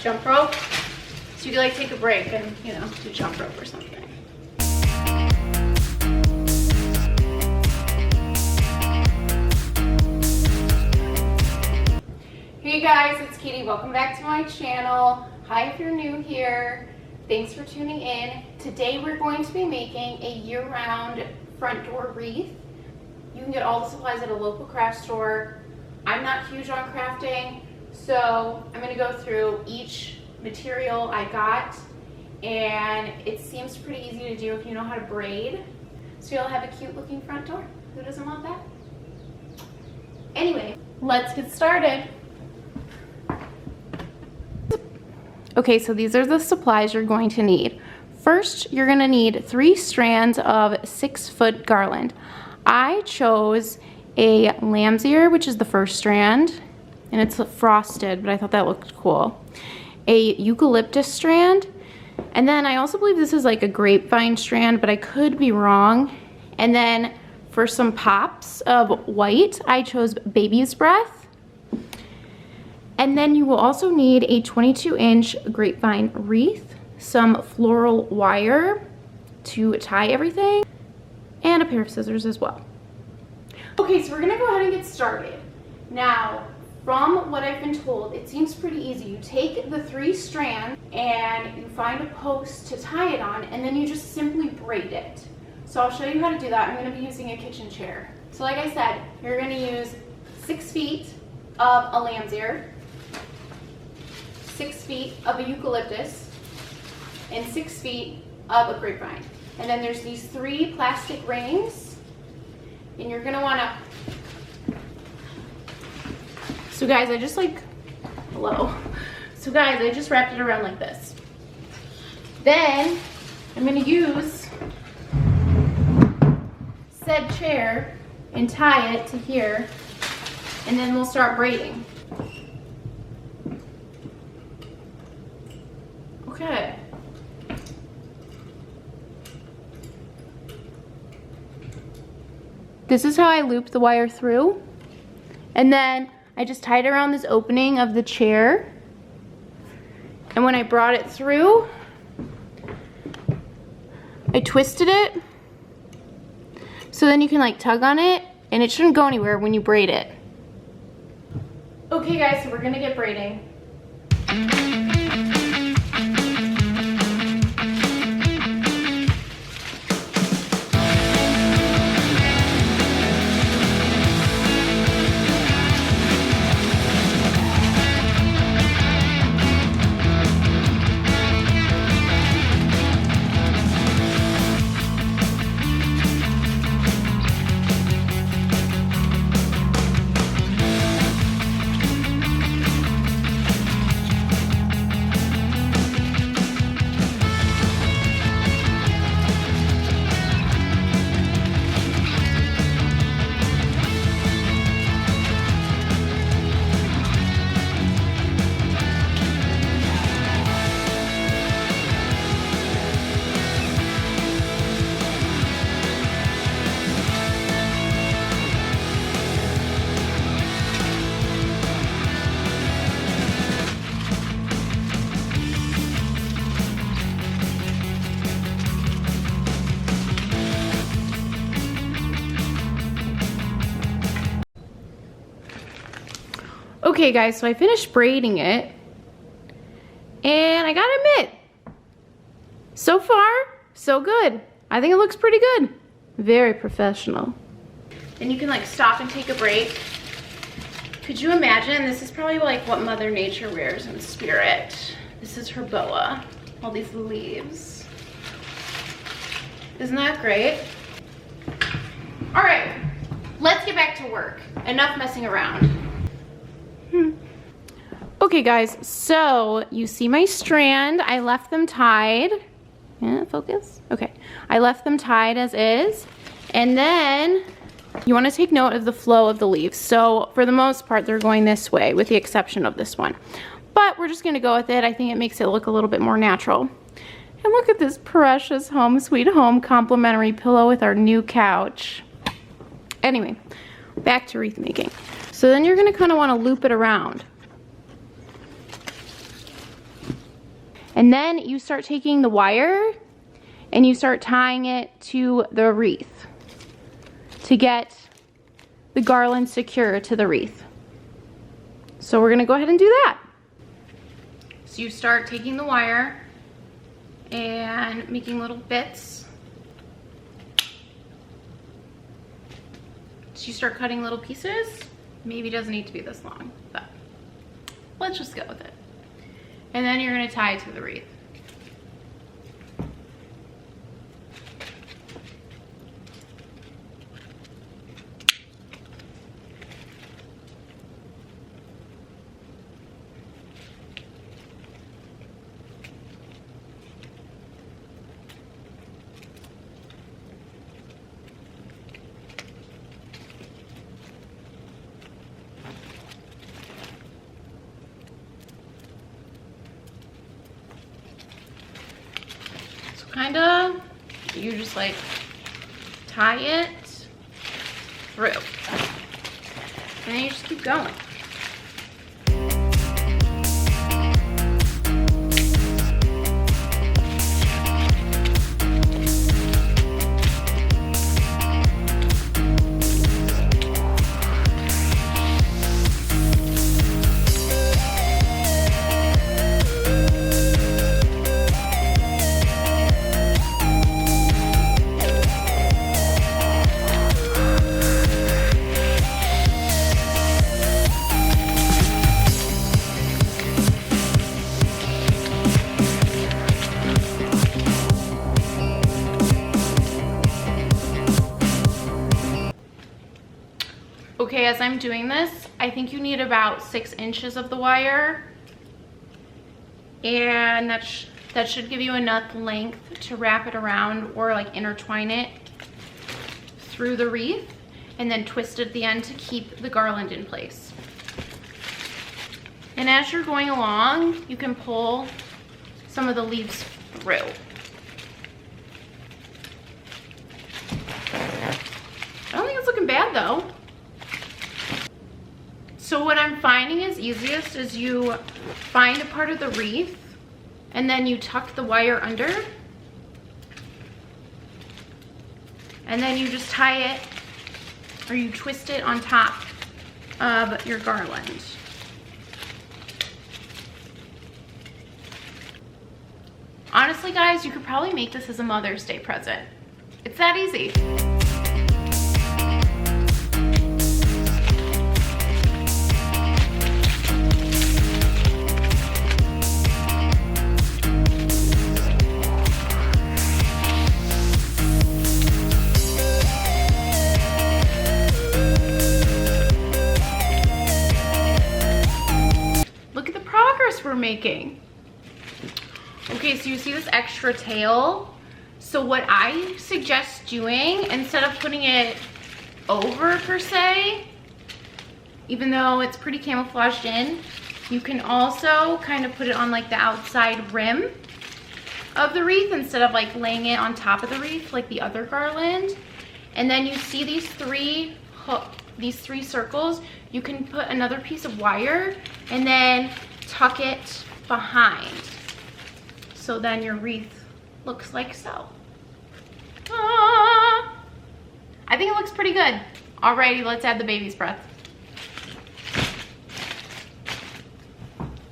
jump rope. So you could like take a break and, you know, do jump rope or something. Hey guys, it's Katie. Welcome back to my channel. Hi if you're new here. Thanks for tuning in. Today we're going to be making a year-round front door wreath. You can get all the supplies at a local craft store. I'm not huge on crafting, so I'm going to go through each material I got, and it seems pretty easy to do if you know how to braid. So you'll have a cute looking front door. Who doesn't want that? Anyway, let's get started. Okay, so these are the supplies you're going to need. First, you're gonna need 3 strands of 6-foot garland. I chose a lamb's ear, which is the first strand, and it's frosted, but I thought that looked cool. A eucalyptus strand, and then I also believe this is like a grapevine strand, but I could be wrong. And then for some pops of white, I chose baby's breath. And then you will also need a 22-inch grapevine wreath, some floral wire to tie everything, and a pair of scissors as well. Okay, so we're gonna go ahead and get started. Now, from what I've been told, it seems pretty easy. You take the 3 strands and you find a post to tie it on, and then you just simply braid it. So I'll show you how to do that. I'm gonna be using a kitchen chair. So like I said, you're gonna use 6 feet of a lamb's ear, 6 feet of a eucalyptus, and 6 feet of a grapevine. And then there's these 3 plastic rings, and you're gonna wanna, so guys, I just wrapped it around like this. Then I'm gonna use said chair and tie it to here, and then we'll start braiding. Okay. This is how I looped the wire through. And then I just tied around this opening of the chair. And when I brought it through, I twisted it. So then you can like tug on it, and it shouldn't go anywhere when you braid it. Okay guys, so we're gonna get braiding. Okay guys, so I finished braiding it, and I gotta admit, so far, so good. I think it looks pretty good. Very professional. And you can like stop and take a break. Could you imagine? This is probably like what Mother Nature wears in spirit. This is her boa, all these leaves. Isn't that great? All right, let's get back to work. Enough messing around. Okay guys, so you see my strand. I left them tied. Yeah, focus. Okay, I left them tied as is. And then you want to take note of the flow of the leaves. So for the most part, they're going this way with the exception of this one. But we're just going to go with it. I think it makes it look a little bit more natural. And look at this precious home sweet home complimentary pillow with our new couch. Anyway, back to wreath making. So then you're going to kind of want to loop it around. And then you start taking the wire and you start tying it to the wreath to get the garland secure to the wreath. So we're gonna go ahead and do that. So you start taking the wire and making little bits. So you start cutting little pieces. Maybe it doesn't need to be this long, but let's just go with it. And then you're gonna tie it to the wreath. Kinda, you just like tie it through, and then you just keep going. Okay, as I'm doing this, I think you need about 6 inches of the wire, and that should give you enough length to wrap it around or like intertwine it through the wreath and then twist it at the end to keep the garland in place. And as you're going along, you can pull some of the leaves through. I don't think it's looking bad though. So what I'm finding is easiest is you find a part of the wreath and then you tuck the wire under and then you just tie it or you twist it on top of your garland. Honestly guys, you could probably make this as a Mother's Day present. It's that easy. We're making. Okay, so you see this extra tail. So what I suggest doing, instead of putting it over per se, even though it's pretty camouflaged in, you can also kind of put it on like the outside rim of the wreath instead of like laying it on top of the wreath like the other garland. And then you see these three circles, you can put another piece of wire and then tuck it behind. So then your wreath looks like so. Ah, I think it looks pretty good. Alrighty, let's add the baby's breath.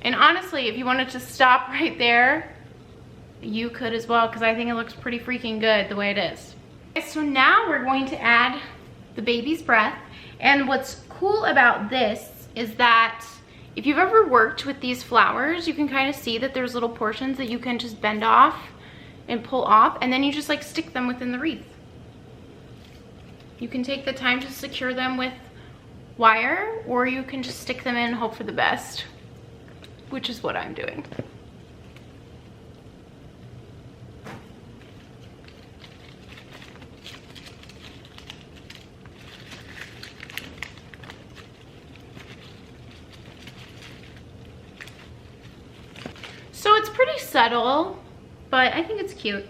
And honestly, if you wanted to stop right there, you could as well, because I think it looks pretty freaking good the way it is. Okay, so now we're going to add the baby's breath. And what's cool about this is that if you've ever worked with these flowers, you can kind of see that there's little portions that you can just bend off and pull off, and then you just like stick them within the wreath. You can take the time to secure them with wire, or you can just stick them in and hope for the best, which is what I'm doing. So it's pretty subtle, but I think it's cute.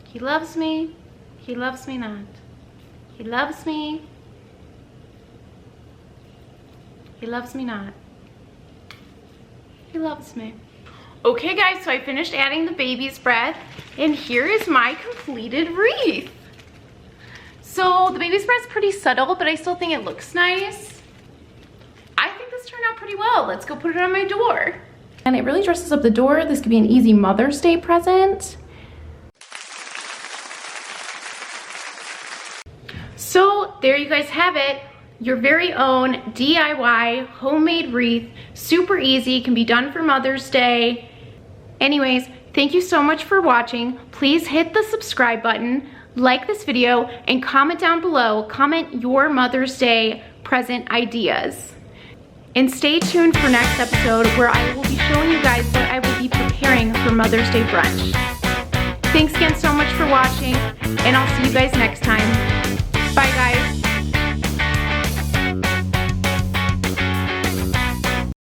He loves me. He loves me not. He loves me. He loves me not. He loves me. Okay guys, so I finished adding the baby's breath, and here is my completed wreath. So the baby's breath's pretty subtle, but I still think it looks nice. I think this turned out pretty well. Let's go put it on my door. And it really dresses up the door. This could be an easy Mother's Day present. So there you guys have it. Your very own DIY homemade wreath. Super easy, can be done for Mother's Day. Anyways, thank you so much for watching. Please hit the subscribe button, like this video, and comment down below. Comment your Mother's Day present ideas. And stay tuned for next episode where I will be showing you guys what I will be preparing for Mother's Day brunch. Thanks again so much for watching, and I'll see you guys next time. Bye guys.